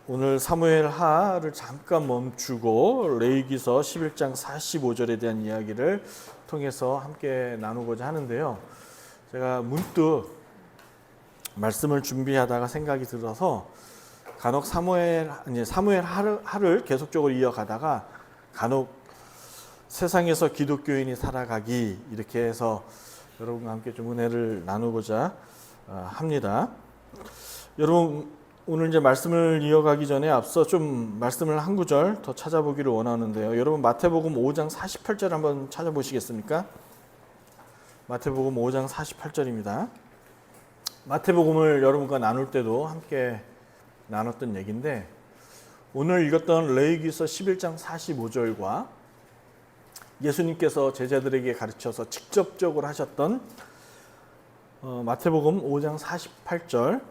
오늘 사무엘 하를 잠깐 멈추고 레위기서 11장 45절에 대한 이야기를 통해서 함께 나누고자 하는데요. 제가 문득 말씀을 준비하다가 생각이 들어서 간혹 사무엘 하를 계속적으로 이어가다가 간혹 세상에서 기독교인이 살아가기 이렇게 해서 여러분과 함께 좀 은혜를 나누고자 합니다. 여러분 오늘 이제 말씀을 이어가기 전에 앞서 좀 말씀을 한 구절 더 찾아보기를 원하는데요. 여러분 마태복음 5장 48절 한번 찾아보시겠습니까? 마태복음 5장 48절입니다. 마태복음을 여러분과 나눌 때도 함께 나눴던 얘기인데 오늘 읽었던 레위기서 11장 45절과 예수님께서 제자들에게 가르쳐서 직접적으로 하셨던 마태복음 5장 48절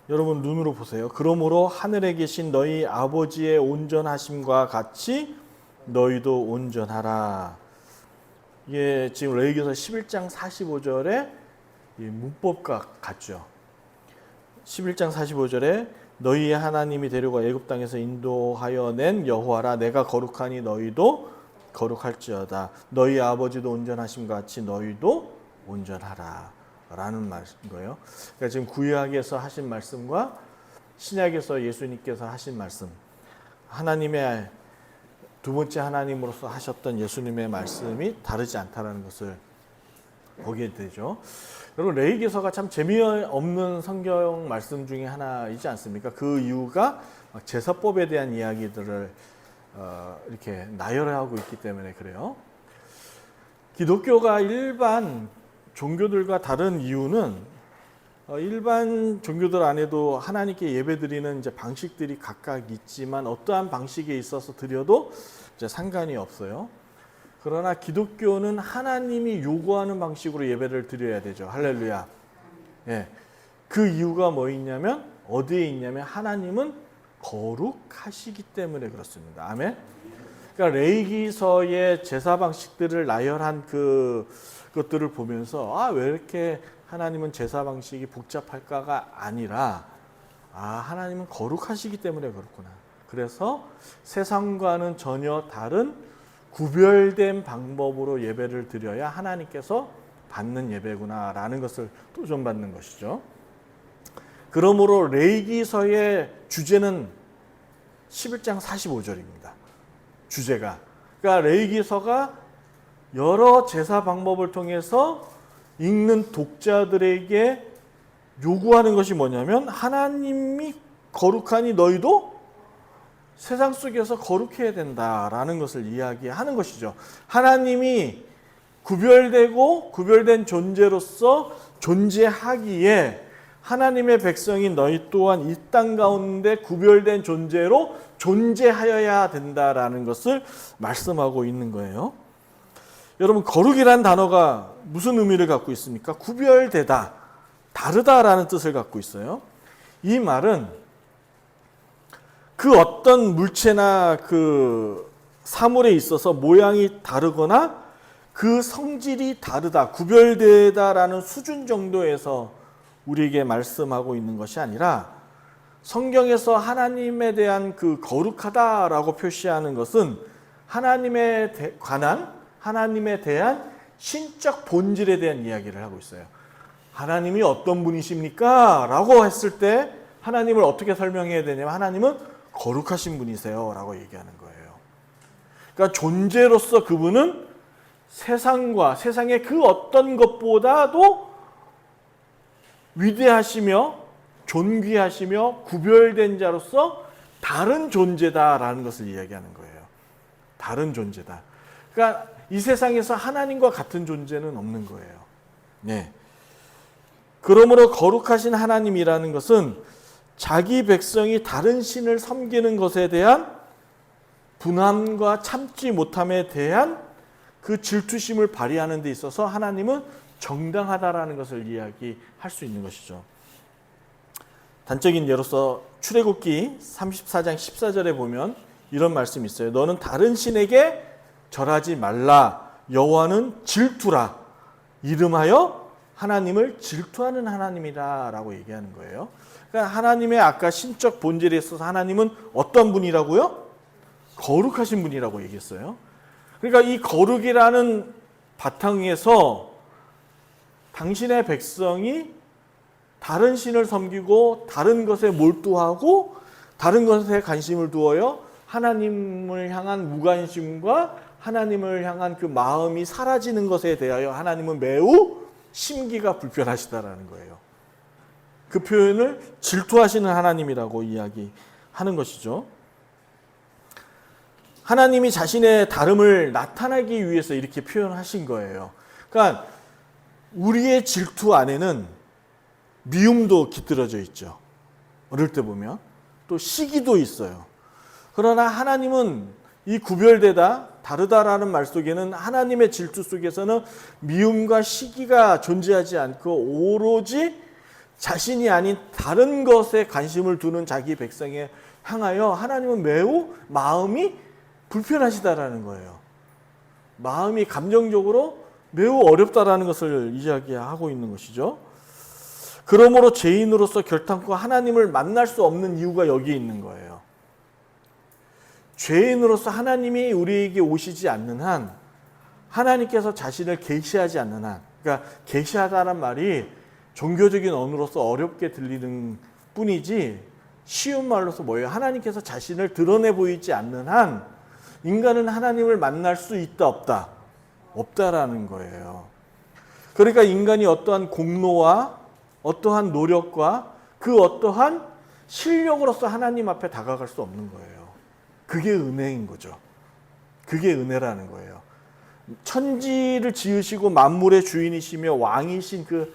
여러분 눈으로 보세요. 그러므로 하늘에 계신 너희 아버지의 온전하심과 같이 너희도 온전하라. 이게 지금 레위기서 11장 45절의 문법과 같죠. 11장 45절에 너희의 하나님이 데려가 애굽 땅에서 인도하여 낸 여호와라. 내가 거룩하니 너희도 거룩할지어다. 너희 아버지도 온전하심과 같이 너희도 온전하라. 라는 말인 거예요. 그러니까 지금 구약에서 하신 말씀과 신약에서 예수님께서 하신 말씀, 하나님의 두 번째 하나님으로서 하셨던 예수님의 말씀이 다르지 않다라는 것을 보게 되죠. 여러분 레위기서가 참 재미없는 성경 말씀 중에 하나이지 않습니까? 그 이유가 제사법에 대한 이야기들을 이렇게 나열하고 있기 때문에 그래요. 기독교가 일반 종교들과 다른 이유는 일반 종교들 안에도 하나님께 예배드리는 이제 방식들이 각각 있지만 어떠한 방식에 있어서 드려도 이제 상관이 없어요. 그러나 기독교는 하나님이 요구하는 방식으로 예배를 드려야 되죠. 할렐루야. 예. 그 이유가 뭐 있냐면 어디에 있냐면 하나님은 거룩하시기 때문에 그렇습니다. 아멘. 그러니까 레위기서의 제사 방식들을 나열한 그것들을 보면서 왜 이렇게 하나님은 제사 방식이 복잡할까가 아니라 하나님은 거룩하시기 때문에 그렇구나. 그래서 세상과는 전혀 다른 구별된 방법으로 예배를 드려야 하나님께서 받는 예배구나라는 것을 도전받는 것이죠. 그러므로 레위기서의 주제는 11장 45절입니다. 주제가. 그러니까 레위기서가 여러 제사 방법을 통해서 읽는 독자들에게 요구하는 것이 뭐냐면 하나님이 거룩하니 너희도 세상 속에서 거룩해야 된다라는 것을 이야기하는 것이죠. 하나님이 구별된 존재로서 존재하기에 하나님의 백성인 너희 또한 이 땅 가운데 구별된 존재로 존재하여야 된다라는 것을 말씀하고 있는 거예요. 여러분 거룩이란 단어가 무슨 의미를 갖고 있습니까? 구별되다, 다르다라는 뜻을 갖고 있어요. 이 말은 그 어떤 물체나 그 사물에 있어서 모양이 다르거나 그 성질이 다르다, 구별되다라는 수준 정도에서 우리에게 말씀하고 있는 것이 아니라 성경에서 하나님에 대한 그 거룩하다라고 표시하는 것은 하나님에 대한 신적 본질에 대한 이야기를 하고 있어요. 하나님이 어떤 분이십니까? 라고 했을 때 하나님을 어떻게 설명해야 되냐면 하나님은 거룩하신 분이세요 라고 얘기하는 거예요. 그러니까 존재로서 그분은 세상의 그 어떤 것보다도 위대하시며 존귀하시며 구별된 자로서 다른 존재다라는 것을 이야기하는 거예요. 다른 존재다. 그러니까 이 세상에서 하나님과 같은 존재는 없는 거예요. 네. 그러므로 거룩하신 하나님이라는 것은 자기 백성이 다른 신을 섬기는 것에 대한 분함과 참지 못함에 대한 그 질투심을 발휘하는 데 있어서 하나님은 정당하다라는 것을 이야기할 수 있는 것이죠. 단적인 예로서 출애굽기 34장 14절에 보면 이런 말씀이 있어요. 너는 다른 신에게 절하지 말라. 여호와는 질투라. 이름하여 하나님을 질투하는 하나님이다라고 얘기하는 거예요. 그러니까 하나님의 아까 신적 본질에 있어서 하나님은 어떤 분이라고요? 거룩하신 분이라고 얘기했어요. 그러니까 이 거룩이라는 바탕에서 당신의 백성이 다른 신을 섬기고 다른 것에 몰두하고 다른 것에 관심을 두어요. 하나님을 향한 무관심과 하나님을 향한 그 마음이 사라지는 것에 대하여 하나님은 매우 심기가 불편하시다라는 거예요. 그 표현을 질투하시는 하나님이라고 이야기하는 것이죠. 하나님이 자신의 다름을 나타내기 위해서 이렇게 표현하신 거예요. 그러니까 우리의 질투 안에는 미움도 깃들어져 있죠. 어릴 때 보면 또 시기도 있어요. 그러나 하나님은 이 구별되다 다르다라는 말 속에는 하나님의 질투 속에서는 미움과 시기가 존재하지 않고 오로지 자신이 아닌 다른 것에 관심을 두는 자기 백성에 향하여 하나님은 매우 마음이 불편하시다라는 거예요. 마음이 감정적으로 매우 어렵다라는 것을 이야기하고 있는 것이죠. 그러므로 죄인으로서 결탄코 하나님을 만날 수 없는 이유가 여기에 있는 거예요. 죄인으로서 하나님이 우리에게 오시지 않는 한, 하나님께서 자신을 계시하지 않는 한, 그러니까 계시하다란 말이 종교적인 언어로서 어렵게 들리는 뿐이지 쉬운 말로서 뭐예요? 하나님께서 자신을 드러내 보이지 않는 한 인간은 하나님을 만날 수 있다 없다? 없다라는 거예요. 그러니까 인간이 어떠한 공로와 어떠한 노력과 그 어떠한 실력으로서 하나님 앞에 다가갈 수 없는 거예요. 그게 은혜인 거죠. 그게 은혜라는 거예요. 천지를 지으시고 만물의 주인이시며 왕이신 그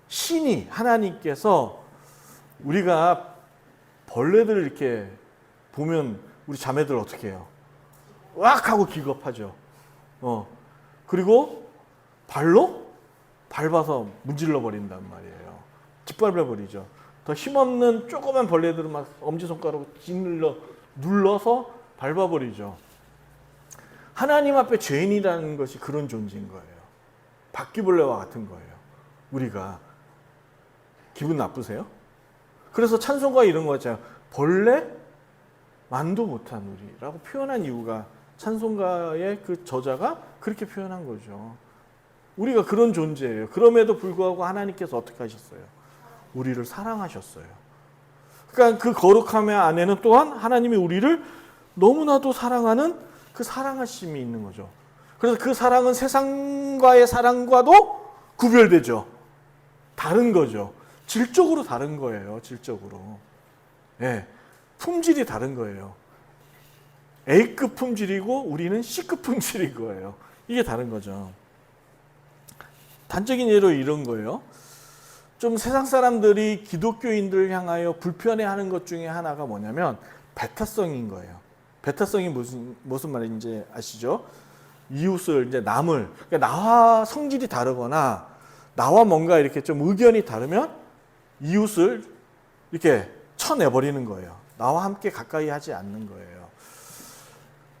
신이 하나님께서 우리가 벌레들을 이렇게 보면 우리 자매들 어떻게 해요? 왁 하고 기겁하죠. 그리고 발로 밟아서 문질러 버린단 말이에요. 짓밟아 버리죠. 더 힘없는 조그만 벌레들은 막 엄지손가락으로 눌러서 밟아 버리죠. 하나님 앞에 죄인이라는 것이 그런 존재인 거예요. 바퀴벌레와 같은 거예요. 우리가 기분 나쁘세요? 그래서 찬송가 이런 거 있잖아요. 벌레 만도 못한 우리라고 표현한 이유가 찬송가의 그 저자가 그렇게 표현한 거죠. 우리가 그런 존재예요. 그럼에도 불구하고 하나님께서 어떻게 하셨어요? 우리를 사랑하셨어요. 그러니까 그 거룩함의 안에는 또한 하나님이 우리를 너무나도 사랑하는 그 사랑하심이 있는 거죠. 그래서 그 사랑은 세상과의 사랑과도 구별되죠. 다른 거죠. 질적으로 다른 거예요. 질적으로. 네, 품질이 다른 거예요. A급 품질이고 우리는 C급 품질인 거예요. 이게 다른 거죠. 단적인 예로 이런 거예요. 좀 세상 사람들이 기독교인들을 향하여 불편해하는 것 중에 하나가 뭐냐면 배타성인 거예요. 배타성이 무슨 말인지 아시죠? 이웃을 이제 남을 그러니까 나와 성질이 다르거나 나와 뭔가 이렇게 좀 의견이 다르면 이웃을 이렇게 쳐내버리는 거예요. 나와 함께 가까이 하지 않는 거예요.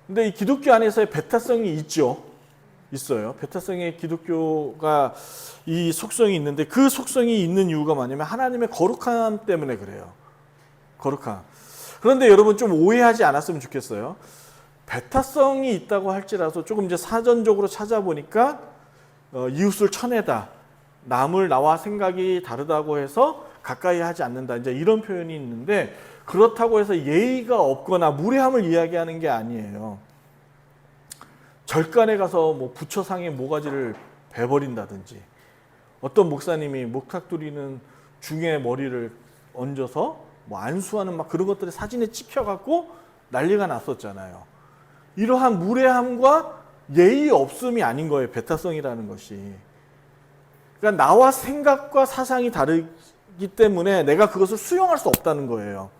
근데 이 기독교 안에서의 배타성이 있어요. 배타성의 기독교가 이 속성이 있는데 그 속성이 있는 이유가 뭐냐면 하나님의 거룩함 때문에 그래요. 거룩함. 그런데 여러분 좀 오해하지 않았으면 좋겠어요. 배타성이 있다고 할지라도 조금 이제 사전적으로 찾아보니까 이웃을 쳐내다. 남을 나와 생각이 다르다고 해서 가까이 하지 않는다. 이제 이런 표현이 있는데 그렇다고 해서 예의가 없거나 무례함을 이야기하는 게 아니에요. 절간에 가서 뭐 부처상에 모가지를 베버린다든지 어떤 목사님이 목탁두리는 중에 머리를 얹어서 뭐 안수하는 막 그런 것들이 사진에 찍혀갖고 난리가 났었잖아요. 이러한 무례함과 예의 없음이 아닌 거예요. 배타성이라는 것이. 그러니까 나와 생각과 사상이 다르기 때문에 내가 그것을 수용할 수 없다는 거예요.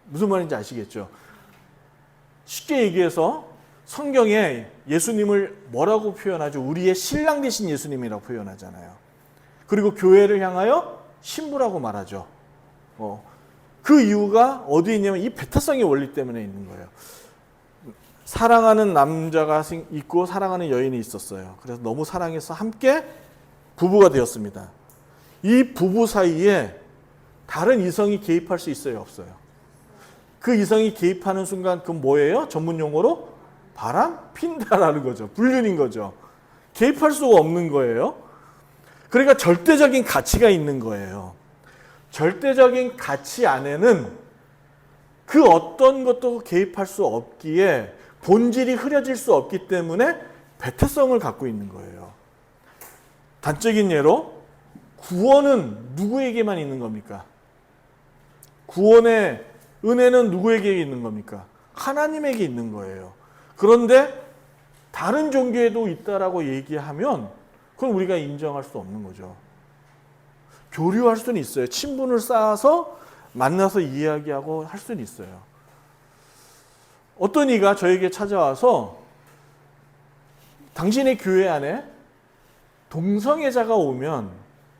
무슨 말인지 아시겠죠? 쉽게 얘기해서 성경에 예수님을 뭐라고 표현하죠? 우리의 신랑 되신 예수님이라고 표현하잖아요. 그리고 교회를 향하여 신부라고 말하죠. 그 이유가 어디에 있냐면 이 배타성의 원리 때문에 있는 거예요. 사랑하는 남자가 있고 사랑하는 여인이 있었어요. 그래서 너무 사랑해서 함께 부부가 되었습니다. 이 부부 사이에 다른 이성이 개입할 수 있어요, 없어요? 그 이성이 개입하는 순간 그건 뭐예요? 전문 용어로 바람 핀다라는 거죠. 불륜인 거죠. 개입할 수가 없는 거예요. 그러니까 절대적인 가치가 있는 거예요. 절대적인 가치 안에는 그 어떤 것도 개입할 수 없기에 본질이 흐려질 수 없기 때문에 배타성을 갖고 있는 거예요. 단적인 예로 구원은 누구에게만 있는 겁니까? 구원의 은혜는 누구에게 있는 겁니까? 하나님에게 있는 거예요. 그런데 다른 종교에도 있다라고 얘기하면 그건 우리가 인정할 수 없는 거죠. 교류할 수는 있어요. 친분을 쌓아서 만나서 이야기하고 할 수는 있어요. 어떤 이가 저에게 찾아와서 당신의 교회 안에 동성애자가 오면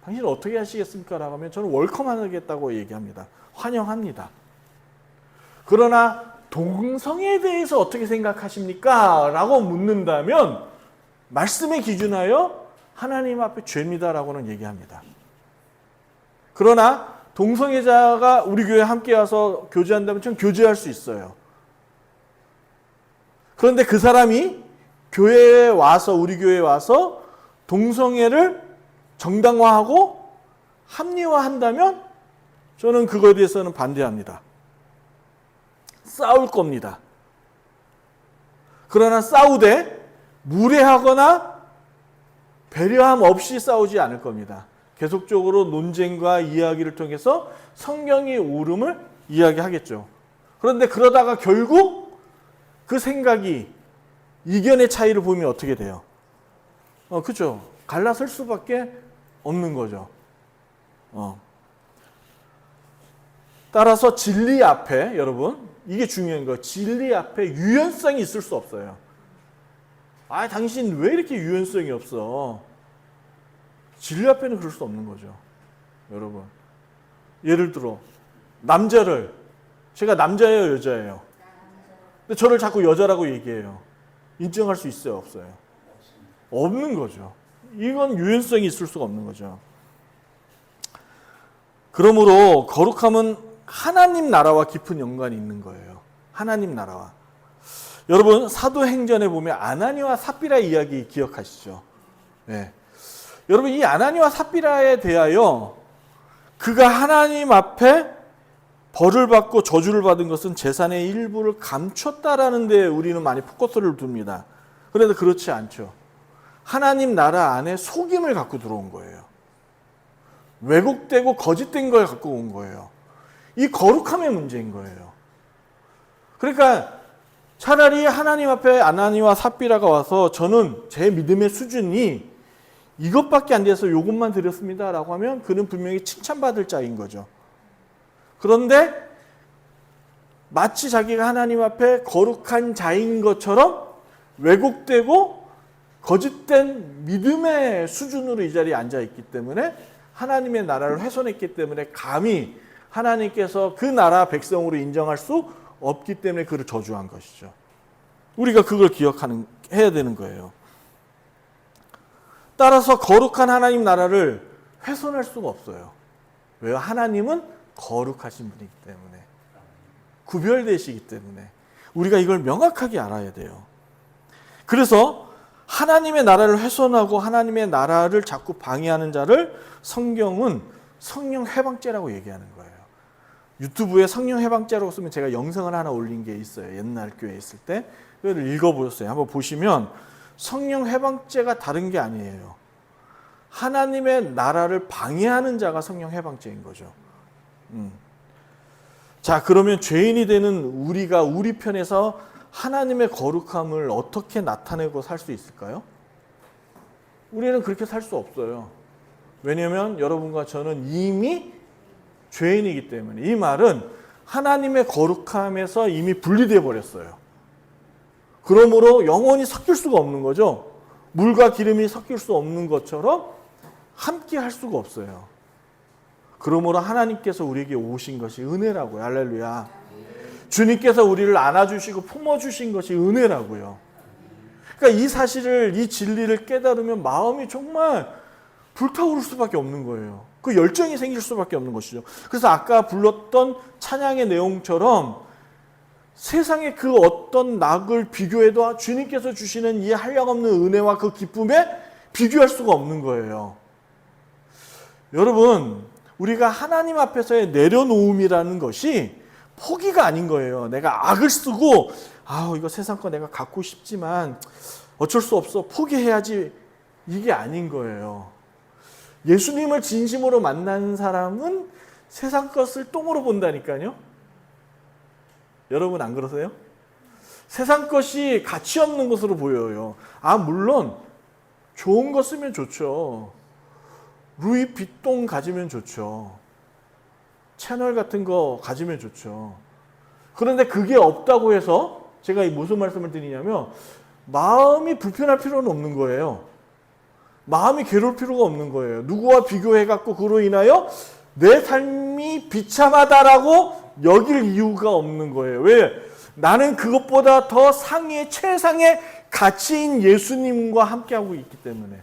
당신은 어떻게 하시겠습니까? 라고 하면 저는 웰컴하겠다고 얘기합니다. 환영합니다. 그러나 동성애에 대해서 어떻게 생각하십니까? 라고 묻는다면 말씀에 기준하여 하나님 앞에 죄입니다라고는 얘기합니다. 그러나 동성애자가 우리 교회에 함께 와서 교제한다면 전 교제할 수 있어요. 그런데 그 사람이 교회에 와서 우리 교회에 와서 동성애를 정당화하고 합리화한다면 저는 그거에 대해서는 반대합니다. 싸울 겁니다. 그러나 싸우되 무례하거나 배려함 없이 싸우지 않을 겁니다. 계속적으로 논쟁과 이야기를 통해서 성경의 옳음을 이야기하겠죠. 그런데 그러다가 결국 그 생각이 이견의 차이를 보면 어떻게 돼요? 그렇죠. 갈라설 수밖에 없는 거죠. 따라서 진리 앞에 여러분 이게 중요한 거예요. 진리 앞에 유연성이 있을 수 없어요. 아, 당신 왜 이렇게 유연성이 없어? 진리 앞에는 그럴 수 없는 거죠. 여러분. 예를 들어 남자를 제가 남자예요, 여자예요? 근데 저를 자꾸 여자라고 얘기해요. 인정할 수 있어요, 없어요? 없는 거죠. 이건 유연성이 있을 수가 없는 거죠. 그러므로 거룩함은 하나님 나라와 깊은 연관이 있는 거예요. 하나님 나라와. 여러분 사도행전에 보면 아나니와 삽비라의 이야기 기억하시죠? 네. 여러분 이 아나니와 삽비라에 대하여 그가 하나님 앞에 벌을 받고 저주를 받은 것은 재산의 일부를 감췄다라는 데 우리는 많이 포커스를 둡니다. 그런데 그렇지 않죠. 하나님 나라 안에 속임을 갖고 들어온 거예요. 왜곡되고 거짓된 걸 갖고 온 거예요. 이 거룩함의 문제인 거예요. 그러니까 차라리 하나님 앞에 아나니와 삽비라가 와서 저는 제 믿음의 수준이 이것밖에 안 돼서 이것만 드렸습니다 라고 하면 그는 분명히 칭찬받을 자인 거죠. 그런데 마치 자기가 하나님 앞에 거룩한 자인 것처럼 왜곡되고 거짓된 믿음의 수준으로 이 자리에 앉아있기 때문에 하나님의 나라를 훼손했기 때문에 감히 하나님께서 그 나라 백성으로 인정할 수 없기 때문에 그를 저주한 것이죠. 우리가 그걸 해야 되는 거예요. 따라서 거룩한 하나님 나라를 훼손할 수가 없어요. 왜요? 하나님은 거룩하신 분이기 때문에. 구별되시기 때문에. 우리가 이걸 명확하게 알아야 돼요. 그래서 하나님의 나라를 훼손하고 하나님의 나라를 자꾸 방해하는 자를 성경은 성령 해방죄라고 얘기하는 거예요. 유튜브에 성령 해방죄라고 쓰면 제가 영상을 하나 올린 게 있어요. 옛날 교회에 있을 때. 그걸 읽어보셨어요. 한번 보시면 성령 해방죄가 다른 게 아니에요. 하나님의 나라를 방해하는 자가 성령 해방죄인 거죠. 자, 그러면 죄인이 되는 우리가 우리 편에서 하나님의 거룩함을 어떻게 나타내고 살 수 있을까요? 우리는 그렇게 살 수 없어요. 왜냐하면 여러분과 저는 이미 죄인이기 때문에. 이 말은 하나님의 거룩함에서 이미 분리되어 버렸어요. 그러므로 영원히 섞일 수가 없는 거죠. 물과 기름이 섞일 수 없는 것처럼 함께 할 수가 없어요. 그러므로 하나님께서 우리에게 오신 것이 은혜라고요. 할렐루야. 주님께서 우리를 안아주시고 품어주신 것이 은혜라고요. 그러니까 이 사실을, 이 진리를 깨달으면 마음이 정말 불타오를 수밖에 없는 거예요. 그 열정이 생길 수밖에 없는 것이죠. 그래서 아까 불렀던 찬양의 내용처럼 세상의 그 어떤 낙을 비교해도 주님께서 주시는 이 한량없는 은혜와 그 기쁨에 비교할 수가 없는 거예요. 여러분, 우리가 하나님 앞에서의 내려놓음이라는 것이 포기가 아닌 거예요. 내가 악을 쓰고 이거 세상 거 내가 갖고 싶지만 어쩔 수 없어, 포기해야지, 이게 아닌 거예요. 예수님을 진심으로 만난 사람은 세상 것을 똥으로 본다니까요. 여러분 안 그러세요? 세상 것이 가치 없는 것으로 보여요. 물론 좋은 거 쓰면 좋죠. 루이비통 가지면 좋죠. 채널 같은 거 가지면 좋죠. 그런데 그게 없다고 해서 제가 무슨 말씀을 드리냐면 마음이 불편할 필요는 없는 거예요. 마음이 괴로울 필요가 없는 거예요. 누구와 비교해갖고 그로 인하여 내 삶이 비참하다라고 여길 이유가 없는 거예요. 왜? 나는 그것보다 더 상의 최상의 가치인 예수님과 함께하고 있기 때문에.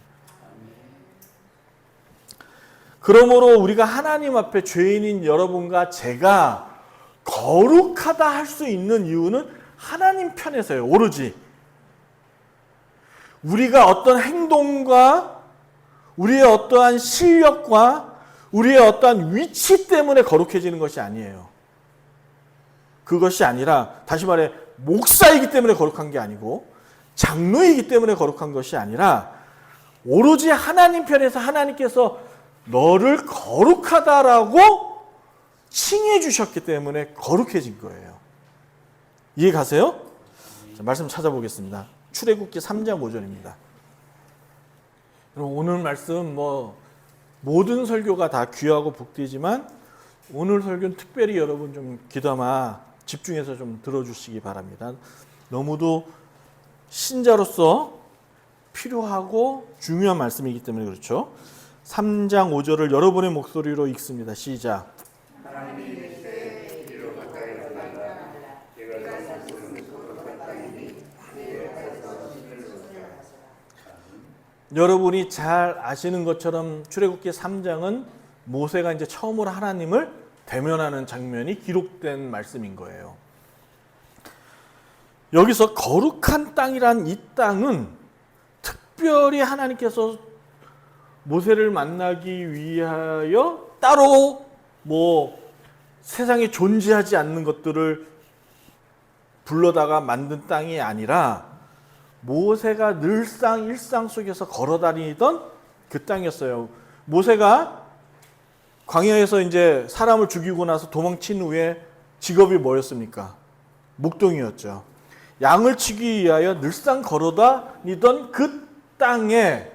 그러므로 우리가 하나님 앞에 죄인인 여러분과 제가 거룩하다 할 수 있는 이유는 하나님 편에서요. 오로지 우리가 어떤 행동과 우리의 어떠한 실력과 우리의 어떠한 위치 때문에 거룩해지는 것이 아니에요. 그것이 아니라, 다시 말해 목사이기 때문에 거룩한 게 아니고 장로이기 때문에 거룩한 것이 아니라 오로지 하나님 편에서 하나님께서 너를 거룩하다라고 칭해 주셨기 때문에 거룩해진 거예요. 이해 가세요? 자, 말씀 찾아보겠습니다. 출애굽기 3장 5절입니다. 오늘 말씀 모든 설교가 다 귀하고 복되지만 오늘 설교는 특별히 여러분 좀 귀담아 집중해서 좀 들어주시기 바랍니다. 너무도 신자로서 필요하고 중요한 말씀이기 때문에 그렇죠. 3장 5절을 여러분의 목소리로 읽습니다. 시작. 여러분이 잘 아시는 것처럼 출애굽기 3장은 모세가 이제 처음으로 하나님을 대면하는 장면이 기록된 말씀인 거예요. 여기서 거룩한 땅이란 이 땅은 특별히 하나님께서 모세를 만나기 위하여 따로 세상에 존재하지 않는 것들을 불러다가 만든 땅이 아니라 모세가 늘상 일상 속에서 걸어다니던 그 땅이었어요. 모세가 광야에서 이제 사람을 죽이고 나서 도망친 후에 직업이 뭐였습니까? 목동이었죠. 양을 치기 위하여 늘상 걸어다니던 그 땅에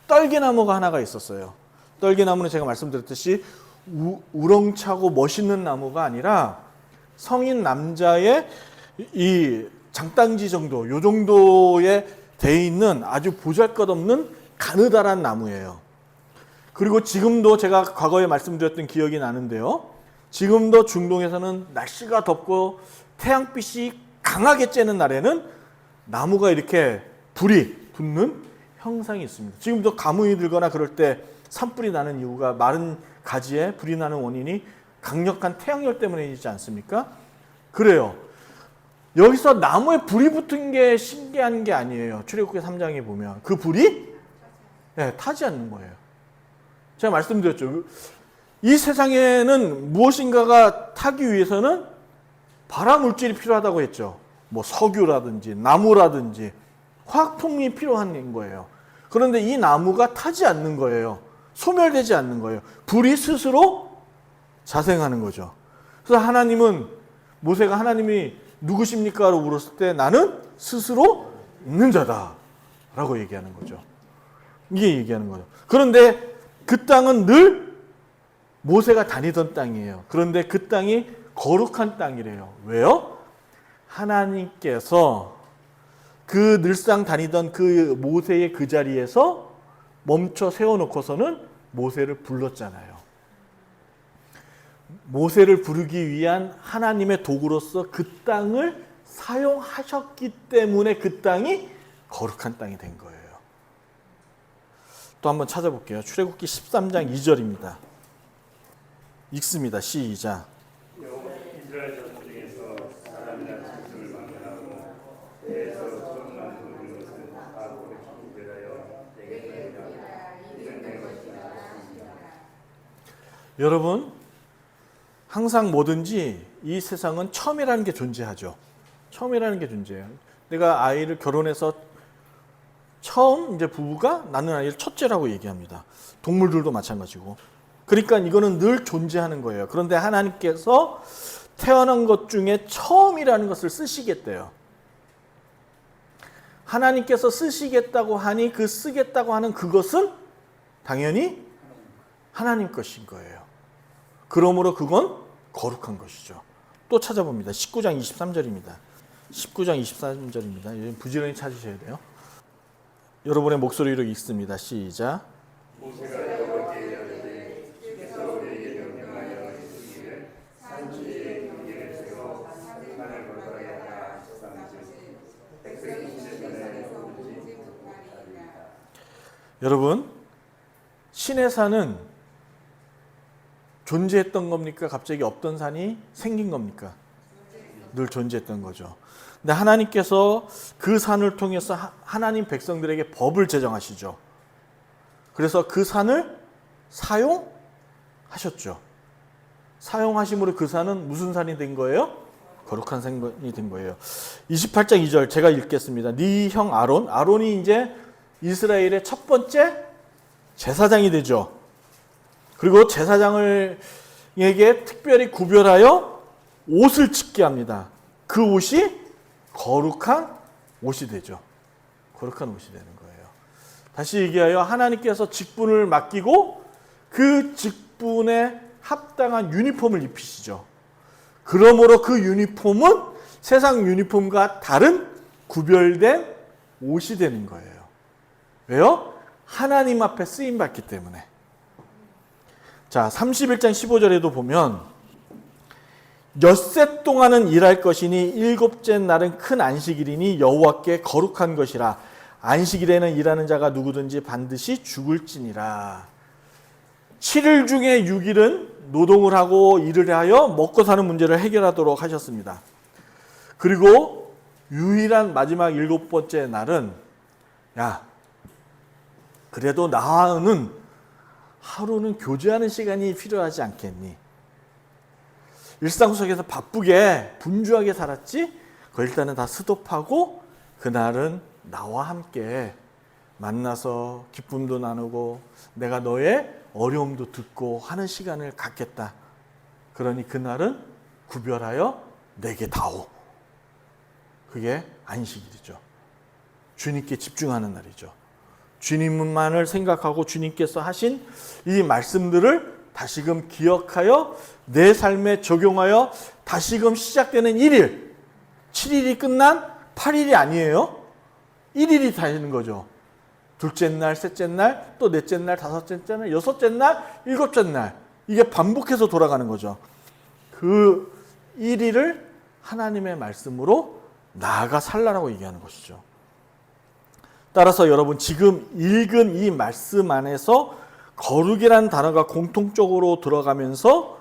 떨기나무가 하나가 있었어요. 떨기나무는 제가 말씀드렸듯이 우렁차고 멋있는 나무가 아니라 성인 남자의 이 장땅지 정도, 요 정도에 돼 있는 아주 보잘것없는 가느다란 나무예요. 그리고 지금도 제가 과거에 말씀드렸던 기억이 나는데요. 지금도 중동에서는 날씨가 덥고 태양빛이 강하게 쬐는 날에는 나무가 이렇게 불이 붙는 형상이 있습니다. 지금도 가뭄이 들거나 그럴 때 산불이 나는 이유가 마른 가지에 불이 나는 원인이 강력한 태양열 때문이지 않습니까? 그래요. 여기서 나무에 불이 붙은 게 신기한 게 아니에요. 출애굽기 3장에 보면 그 불이 타지 않는 거예요. 제가 말씀드렸죠. 이 세상에는 무엇인가가 타기 위해서는 발화 물질이 필요하다고 했죠. 석유라든지 나무라든지 화학품이 필요한 거예요. 그런데 이 나무가 타지 않는 거예요. 소멸되지 않는 거예요. 불이 스스로 자생하는 거죠. 그래서 모세가 하나님이 누구십니까? 라고 물었을 때 나는 스스로 있는 자다 라고 얘기하는 거죠. 이게 얘기하는 거죠. 그런데 그 땅은 늘 모세가 다니던 땅이에요. 그런데 그 땅이 거룩한 땅이래요. 왜요? 하나님께서 그 늘상 다니던 그 모세의 그 자리에서 멈춰 세워놓고서는 모세를 불렀잖아요. 모세를 부르기 위한 하나님의 도구로서 그 땅을 사용하셨기 때문에 그 땅이 거룩한 땅이 된 거예요. 또 한번 찾아볼게요. 출애굽기 13장 2절입니다. 읽습니다. 시작. 이스라엘 자손 중에서 사람이나 짐승을 막론하고 배에서 처음 나는 모든 것은 다 구별하여 내게 드리라. 여러분, 항상 뭐든지 이 세상은 처음이라는 게 존재하죠. 처음이라는 게 존재해요. 내가 아이를 결혼해서 처음 이제 부부가 낳는 아이를 첫째라고 얘기합니다. 동물들도 마찬가지고. 그러니까 이거는 늘 존재하는 거예요. 그런데 하나님께서 태어난 것 중에 처음이라는 것을 쓰시겠대요. 하나님께서 쓰시겠다고 하니 그 쓰겠다고 하는 그것은 당연히 하나님 것인 거예요. 그러므로 그건 거룩한 것이죠. 또 찾아봅니다. 19장 23절입니다. 19장 23절입니다. 부지런히 찾으셔야 돼요. 여러분의 목소리로 읽습니다. 시작. 모세가 여호와께 이르되 주께서 우리에게 명령하여 이르시기를 산지에 경계를 세워 산을 걸어가게 하라 하셨사온즉 백성이 시내산에 오르지 못하리이다. 여러분, 신의 산은 존재했던 겁니까? 갑자기 없던 산이 생긴 겁니까? 늘 존재했던 거죠. 근데 하나님께서 그 산을 통해서 하나님 백성들에게 법을 제정하시죠. 그래서 그 산을 사용하셨죠. 사용하심으로 그 산은 무슨 산이 된 거예요? 거룩한 산이 된 거예요. 28장 2절 제가 읽겠습니다. 네 형 아론이 이제 이스라엘의 첫 번째 제사장이 되죠. 그리고 제사장에게 특별히 구별하여 옷을 짓게 합니다. 그 옷이 거룩한 옷이 되죠. 거룩한 옷이 되는 거예요. 다시 얘기하여 하나님께서 직분을 맡기고 그 직분에 합당한 유니폼을 입히시죠. 그러므로 그 유니폼은 세상 유니폼과 다른 구별된 옷이 되는 거예요. 왜요? 하나님 앞에 쓰임받기 때문에. 자, 31장 15절에도 보면 엿새 동안은 일할 것이니 일곱째 날은 큰 안식일이니 여호와께 거룩한 것이라. 안식일에는 일하는 자가 누구든지 반드시 죽을지니라. 7일 중에 6일은 노동을 하고 일을 하여 먹고 사는 문제를 해결하도록 하셨습니다. 그리고 유일한 마지막 7번째 날은 야, 그래도 나는 하루는 교제하는 시간이 필요하지 않겠니? 일상 속에서 바쁘게 분주하게 살았지? 그거 일단은 다 스톱하고 그날은 나와 함께 만나서 기쁨도 나누고 내가 너의 어려움도 듣고 하는 시간을 갖겠다. 그러니 그날은 구별하여 내게 다오. 그게 안식일이죠. 주님께 집중하는 날이죠. 주님만을 생각하고 주님께서 하신 이 말씀들을 다시금 기억하여 내 삶에 적용하여 다시금 시작되는 1일, 7일이 끝난 8일이 아니에요. 1일이 되는 거죠. 둘째 날, 셋째 날, 또 넷째 날, 다섯째 날, 여섯째 날, 일곱째 날. 이게 반복해서 돌아가는 거죠. 그 1일을 하나님의 말씀으로 나아가 살라라고 얘기하는 것이죠. 따라서 여러분 지금 읽은 이 말씀 안에서 거룩이라는 단어가 공통적으로 들어가면서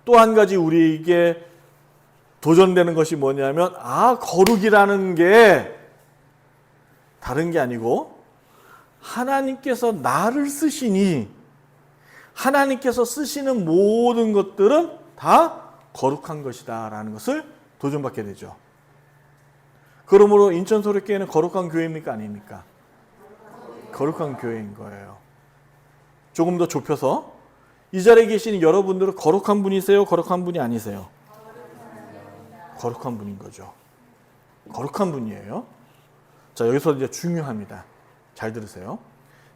또 한 가지 우리에게 도전되는 것이 뭐냐면 거룩이라는 게 다른 게 아니고 하나님께서 나를 쓰시니 하나님께서 쓰시는 모든 것들은 다 거룩한 것이다 라는 것을 도전받게 되죠. 그러므로 인천소리교회는 거룩한 교회입니까? 아닙니까? 거룩한 교회인 거예요. 조금 더 좁혀서 이 자리에 계시는 여러분들은 거룩한 분이세요? 거룩한 분이 아니세요? 거룩한 분인 거죠. 거룩한 분이에요. 자, 여기서 이제 중요합니다. 잘 들으세요.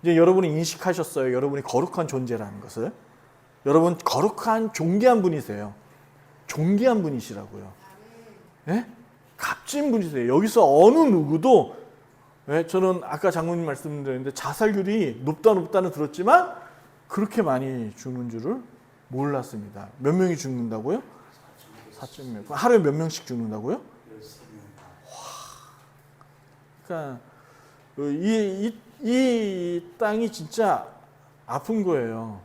이제 여러분이 인식하셨어요. 여러분이 거룩한 존재라는 것을. 여러분 거룩한 존귀한 분이세요. 존귀한 분이시라고요. 예? 값진 분이세요. 여기서 어느 누구도 저는 아까 장로님 말씀드렸는데 자살률이 높다는 들었지만 그렇게 많이 죽는 줄을 몰랐습니다. 몇 명이 죽는다고요? 4.명. 하루에 몇 명씩 죽는다고요? 그러니까 이 땅이 진짜 아픈 거예요.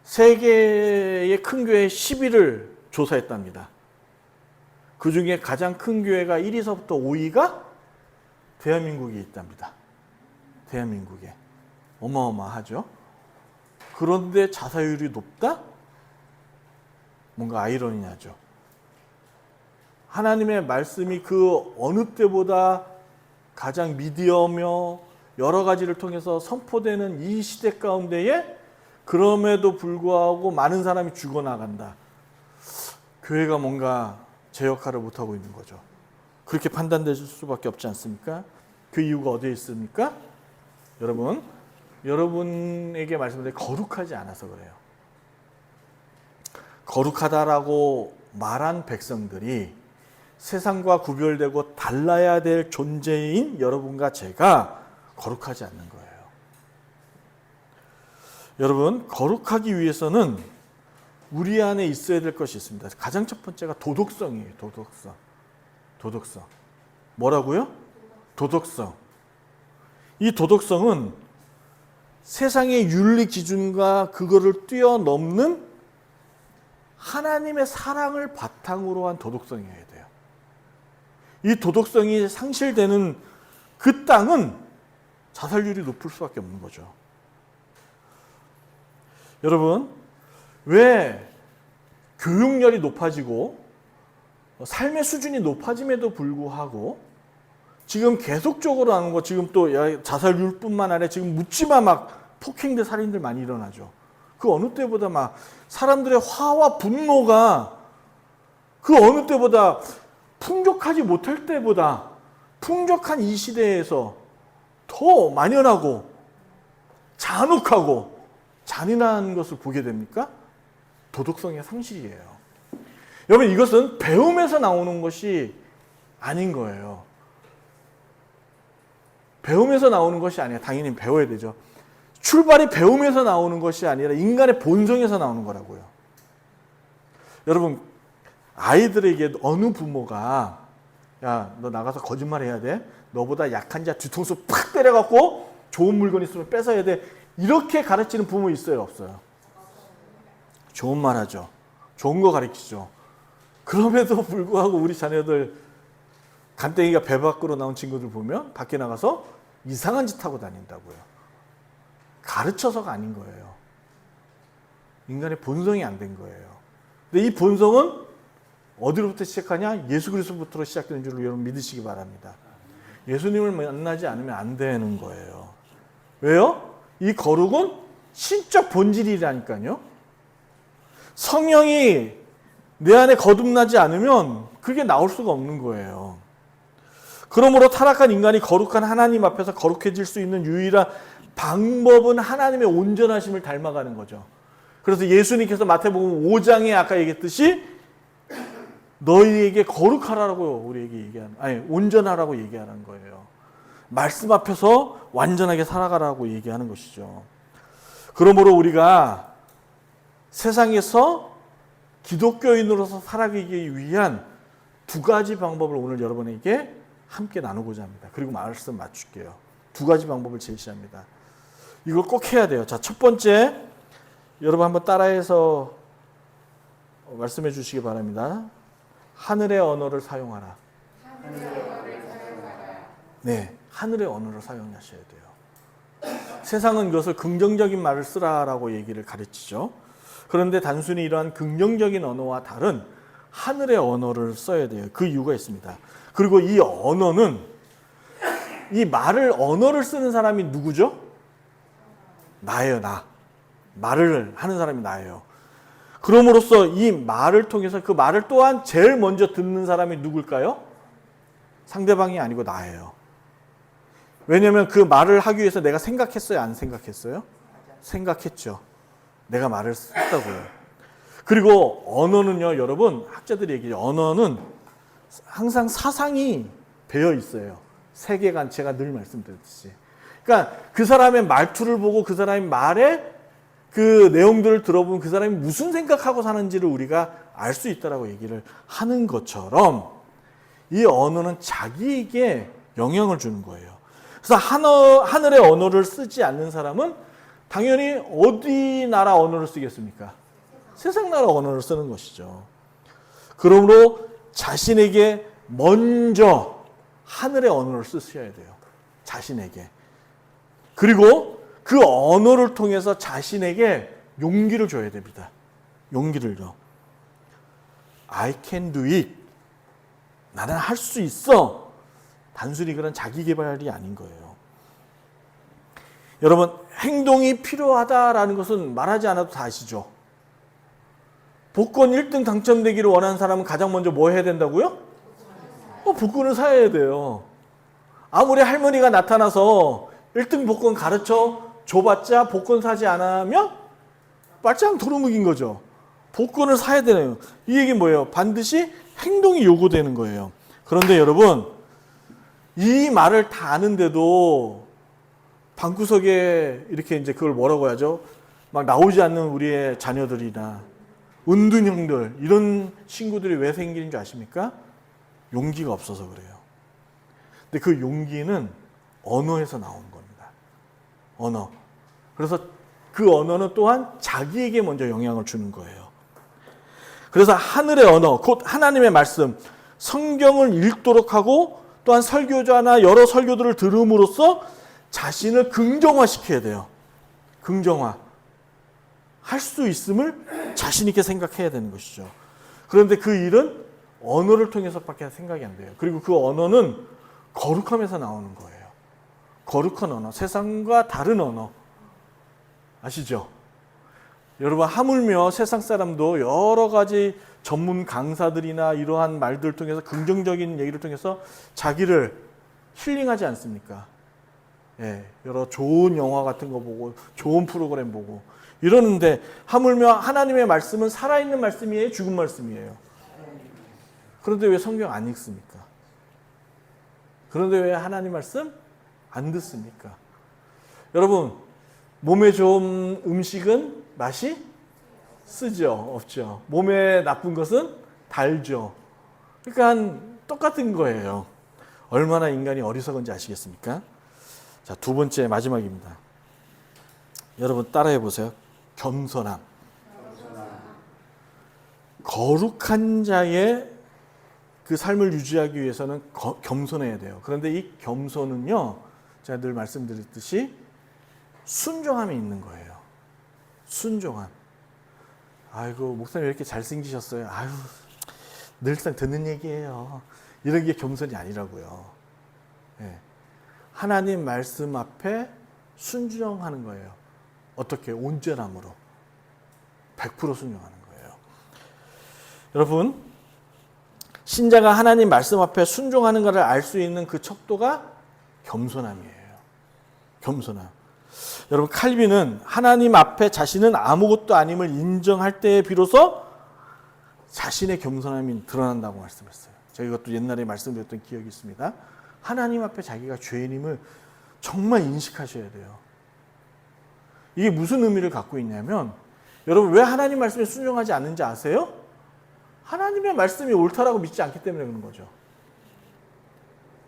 세계의 큰 교회 10위를 조사했답니다. 그 중에 가장 큰 교회가 1위서부터 5위가 대한민국에 있답니다. 대한민국에. 어마어마하죠. 그런데 자살률이 높다? 뭔가 아이러니하죠. 하나님의 말씀이 그 어느 때보다 가장 미디어며 여러 가지를 통해서 선포되는 이 시대 가운데에 그럼에도 불구하고 많은 사람이 죽어나간다. 교회가 뭔가 제 역할을 못하고 있는 거죠. 그렇게 판단되실 수밖에 없지 않습니까? 그 이유가 어디에 있습니까? 여러분에게 말씀드린 거룩하지 않아서 그래요. 거룩하다라고 말한 백성들이 세상과 구별되고 달라야 될 존재인 여러분과 제가 거룩하지 않는 거예요. 여러분, 거룩하기 위해서는 우리 안에 있어야 될 것이 있습니다. 가장 첫 번째가 도덕성이에요. 도덕성. 뭐라고요? 도덕성. 이 도덕성은 세상의 윤리 기준과 그거를 뛰어넘는 하나님의 사랑을 바탕으로 한 도덕성이어야 돼요. 이 도덕성이 상실되는 그 땅은 자살률이 높을 수밖에 없는 거죠. 여러분, 왜 교육열이 높아지고 삶의 수준이 높아짐에도 불구하고 지금 계속적으로 하는 거, 지금 또 자살률뿐만 아니라 지금 묻지마 막 폭행들, 살인들 많이 일어나죠. 그 어느 때보다 막 사람들의 화와 분노가 그 어느 때보다 풍족하지 못할 때보다 풍족한 이 시대에서 더 만연하고 잔혹하고 잔인한 것을 보게 됩니까? 도덕성의 상실이에요. 여러분, 이것은 배움에서 나오는 것이 아닌 거예요. 배움에서 나오는 것이 아니라 당연히 배워야 되죠. 출발이 배움에서 나오는 것이 아니라 인간의 본성에서 나오는 거라고요. 여러분, 아이들에게 어느 부모가 야, 너 나가서 거짓말 해야 돼. 너보다 약한 자 뒤통수 팍 때려갖고 좋은 물건 있으면 뺏어야 돼. 이렇게 가르치는 부모 있어요, 없어요? 좋은 말 하죠. 좋은 거 가르치죠. 그럼에도 불구하고 우리 자녀들 간땡이가 배 밖으로 나온 친구들 보면 밖에 나가서 이상한 짓 하고 다닌다고요. 가르쳐서가 아닌 거예요. 인간의 본성이 안 된 거예요. 근데 이 본성은 어디로부터 시작하냐? 예수 그리스도부터 시작되는 줄로 여러분 믿으시기 바랍니다. 예수님을 만나지 않으면 안 되는 거예요. 왜요? 이 거룩은 신적 본질이라니까요. 성령이 내 안에 거듭나지 않으면 그게 나올 수가 없는 거예요. 그러므로 타락한 인간이 거룩한 하나님 앞에서 거룩해질 수 있는 유일한 방법은 하나님의 온전하심을 닮아가는 거죠. 그래서 예수님께서 마태복음 5장에 아까 얘기했듯이 너희에게 거룩하라고 우리에게 온전하라고 얘기하는 거예요. 말씀 앞에서 완전하게 살아가라고 얘기하는 것이죠. 그러므로 우리가 세상에서 기독교인으로서 살아가기 위한 두 가지 방법을 오늘 여러분에게 함께 나누고자 합니다. 그리고 말씀 맞출게요. 두 가지 방법을 제시합니다. 이걸 꼭 해야 돼요. 자, 첫 번째, 여러분 한번 따라해서 말씀해 주시기 바랍니다. 하늘의 언어를 사용하라. 네, 하늘의 언어를 사용하셔야 돼요. 세상은 이것을 긍정적인 말을 쓰라라고 얘기를 가르치죠. 그런데 단순히 이러한 긍정적인 언어와 다른 하늘의 언어를 써야 돼요. 그 이유가 있습니다. 그리고 이 언어는, 이 언어를 쓰는 사람이 누구죠? 나예요, 나. 말을 하는 사람이 나예요. 그럼으로써 이 말을 통해서 그 말을 또한 제일 먼저 듣는 사람이 누굴까요? 상대방이 아니고 나예요. 왜냐하면 그 말을 하기 위해서 내가 생각했어요? 안 생각했어요? 생각했죠. 내가 말을 썼다고요. 그리고 언어는요, 여러분, 학자들이 얘기해요. 언어는 항상 사상이 배어 있어요. 세계관, 제가 늘 말씀드렸듯이. 그러니까 그 사람의 말투를 보고 그 사람의 말에 그 내용들을 들어보면 그 사람이 무슨 생각하고 사는지를 우리가 알 수 있다라고 얘기를 하는 것처럼 이 언어는 자기에게 영향을 주는 거예요. 그래서 하늘의 언어를 쓰지 않는 사람은 당연히 어디 나라 언어를 쓰겠습니까? 세상 나라 언어를 쓰는 것이죠. 그러므로 자신에게 먼저 하늘의 언어를 쓰셔야 돼요. 자신에게. 그리고 그 언어를 통해서 자신에게 용기를 줘야 됩니다. 용기를 줘. I can do it. 나는 할 수 있어. 단순히 그런 자기 개발이 아닌 거예요. 여러분, 행동이 필요하다라는 것은 말하지 않아도 다 아시죠? 복권 1등 당첨되기를 원하는 사람은 가장 먼저 뭐 해야 된다고요? 복권을 사야 돼요. 아무리 할머니가 나타나서 1등 복권 가르쳐 줘봤자 복권 사지 않으면 말짱 도루묵인 거죠. 복권을 사야 되네요. 이 얘기는 뭐예요? 반드시 행동이 요구되는 거예요. 그런데 여러분, 이 말을 다 아는데도 방구석에 이렇게 이제 그걸 뭐라고 하죠? 막 나오지 않는 우리의 자녀들이나 은둔 형들, 이런 친구들이 왜 생기는 줄 아십니까? 용기가 없어서 그래요. 근데 그 용기는 언어에서 나온 겁니다. 언어. 그래서 그 언어는 또한 자기에게 먼저 영향을 주는 거예요. 그래서 하늘의 언어, 곧 하나님의 말씀, 성경을 읽도록 하고 또한 설교자나 여러 설교들을 들음으로써 자신을 긍정화시켜야 돼요. 긍정화. 할 수 있음을 자신 있게 생각해야 되는 것이죠. 그런데 그 일은 언어를 통해서밖에 생각이 안 돼요. 그리고 그 언어는 거룩함에서 나오는 거예요. 거룩한 언어, 세상과 다른 언어. 아시죠? 여러분, 하물며 세상 사람도 여러 가지 전문 강사들이나 이러한 말들을 통해서 긍정적인 얘기를 통해서 자기를 힐링하지 않습니까? 예, 여러 좋은 영화 같은 거 보고 좋은 프로그램 보고 이러는데 하물며 하나님의 말씀은 살아있는 말씀이에요? 죽은 말씀이에요? 그런데 왜 성경 안 읽습니까? 그런데 왜 하나님 말씀 안 듣습니까? 여러분, 몸에 좋은 음식은 맛이 쓰죠? 없죠? 몸에 나쁜 것은 달죠? 그러니까 똑같은 거예요. 얼마나 인간이 어리석은지 아시겠습니까? 자, 두 번째 마지막입니다. 여러분 따라해 보세요. 겸손함. 거룩한 자의 그 삶을 유지하기 위해서는 겸손해야 돼요. 그런데 이 겸손은요, 제가 늘 말씀드렸듯이 순종함이 있는 거예요. 순종함. 아이고, 목사님 왜 이렇게 잘생기셨어요? 아유, 늘상 듣는 얘기예요. 이런 게 겸손이 아니라고요. 네. 하나님 말씀 앞에 순종하는 거예요. 어떻게? 온전함으로. 100% 순종하는 거예요. 여러분, 신자가 하나님 말씀 앞에 순종하는 것을 알 수 있는 그 척도가 겸손함이에요. 겸손함. 여러분, 칼빈은 하나님 앞에 자신은 아무것도 아님을 인정할 때에 비로소 자신의 겸손함이 드러난다고 말씀했어요. 제가 이것도 옛날에 말씀드렸던 기억이 있습니다. 하나님 앞에 자기가 죄인임을 정말 인식하셔야 돼요. 이게 무슨 의미를 갖고 있냐면, 여러분 왜 하나님 말씀에 순종하지 않는지 아세요? 하나님의 말씀이 옳다라고 믿지 않기 때문에 그런 거죠.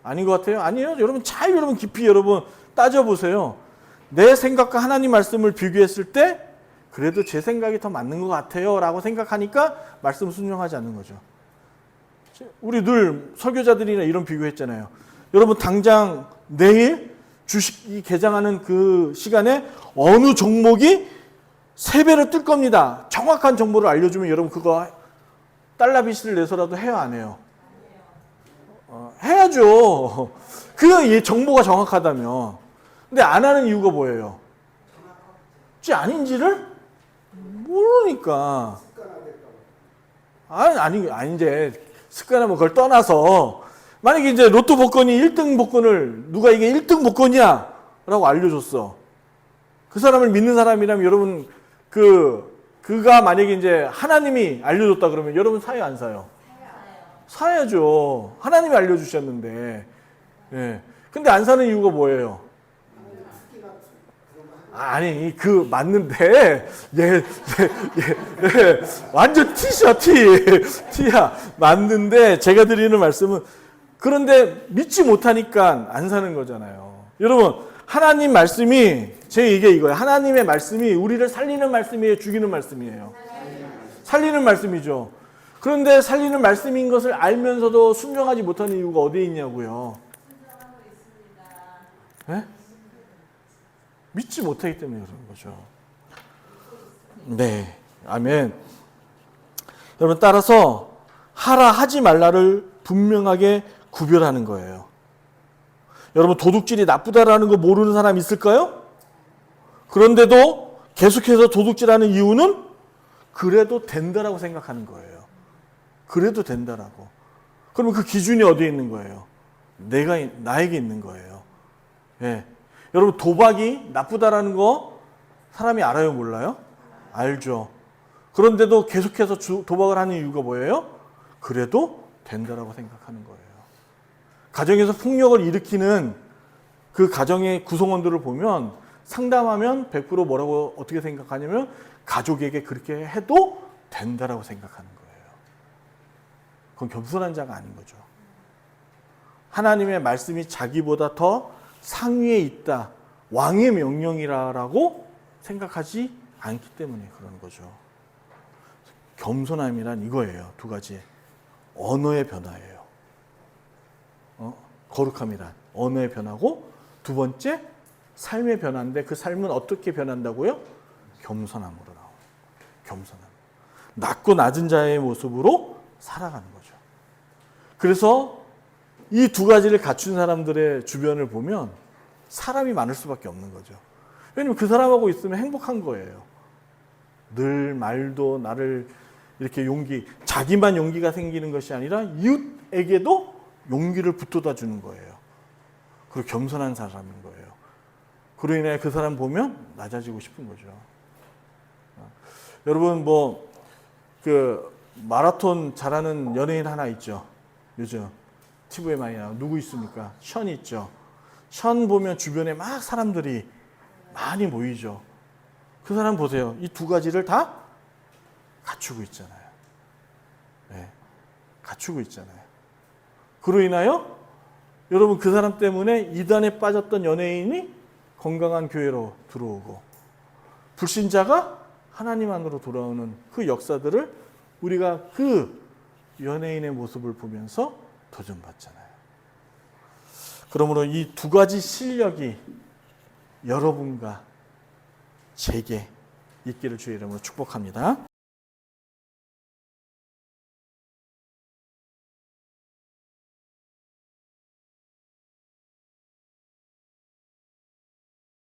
아닌 것 같아요? 아니에요. 여러분 잘 깊이 따져보세요. 내 생각과 하나님 말씀을 비교했을 때 그래도 제 생각이 더 맞는 것 같아요 라고 생각하니까 말씀 순종하지 않는 거죠. 우리 늘 설교자들이나 이런 비교했잖아요. 여러분 당장 내일 주식이 개장하는 그 시간에 어느 종목이 3배로 뜰 겁니다. 정확한 정보를 알려주면 여러분 그거 달러빚을 내서라도 해요, 안 해요? 해야죠. 그 정보가 정확하다면. 근데 안 하는 이유가 뭐예요? 아닌지를 모르니까. 아니 이제 습관하면 그걸 떠나서 만약에 이제 로또 복권이 1등 복권을 누가 이게 1등 복권이야 라고 알려줬어. 그 사람을 믿는 사람이라면 여러분 그가 만약에 이제 하나님이 알려줬다 그러면 여러분 사요, 안 사요? 사야죠. 하나님이 알려주셨는데. 예. 근데 안 사는 이유가 뭐예요? 아니, 맞는데, 완전 티야. 맞는데, 제가 드리는 말씀은 그런데 믿지 못하니까 안 사는 거잖아요. 여러분, 하나님 말씀이, 제 얘기 이거예요. 하나님의 말씀이 우리를 살리는 말씀이에요? 죽이는 말씀이에요? 살리는 말씀이죠. 그런데 살리는 말씀인 것을 알면서도 순종하지 못하는 이유가 어디에 있냐고요? 네? 믿지 못하기 때문에 그런 거죠. 네, 아멘. 여러분, 따라서 하라 하지 말라를 분명하게 구별하는 거예요. 여러분, 도둑질이 나쁘다라는 거 모르는 사람 있을까요? 그런데도 계속해서 도둑질하는 이유는 그래도 된다라고 생각하는 거예요. 그래도 된다라고. 그러면 그 기준이 어디에 있는 거예요? 나에게 있는 거예요. 예. 여러분, 도박이 나쁘다라는 거 사람이 알아요, 몰라요? 알죠. 그런데도 계속해서 도박을 하는 이유가 뭐예요? 그래도 된다라고 생각하는 거예요. 가정에서 폭력을 일으키는 그 가정의 구성원들을 보면 상담하면 100% 뭐라고 어떻게 생각하냐면 가족에게 그렇게 해도 된다라고 생각하는 거예요. 그건 겸손한 자가 아닌 거죠. 하나님의 말씀이 자기보다 더 상위에 있다. 왕의 명령이라고 생각하지 않기 때문에 그런 거죠. 겸손함이란 이거예요. 두 가지. 언어의 변화예요. 거룩함이란 언어의 변화고, 두 번째 삶의 변화인데 그 삶은 어떻게 변한다고요? 겸손함으로 나와요. 겸손함. 낮고 낮은 자의 모습으로 살아가는 거죠. 그래서 이 두 가지를 갖춘 사람들의 주변을 보면 사람이 많을 수밖에 없는 거죠. 왜냐면 그 사람하고 있으면 행복한 거예요. 늘 말도 나를 이렇게 자기만 용기가 생기는 것이 아니라 이웃에게도 용기를 북돋아 주는 거예요. 그리고 겸손한 사람인 거예요. 그로 인해 그 사람 보면 낮아지고 싶은 거죠. 여러분, 마라톤 잘하는 연예인 하나 있죠. 요즘 TV에 많이 나와요. 누구 있습니까? 션 있죠. 션 보면 주변에 막 사람들이 많이 모이죠. 그 사람 보세요. 이 두 가지를 다 갖추고 있잖아요. 네, 갖추고 있잖아요. 그로 인하여 여러분, 그 사람 때문에 이단에 빠졌던 연예인이 건강한 교회로 들어오고, 불신자가 하나님 안으로 돌아오는 그 역사들을 우리가 그 연예인의 모습을 보면서 도전받잖아요. 그러므로 이 두 가지 실력이 여러분과 제게 있기를 주의 이름으로 축복합니다.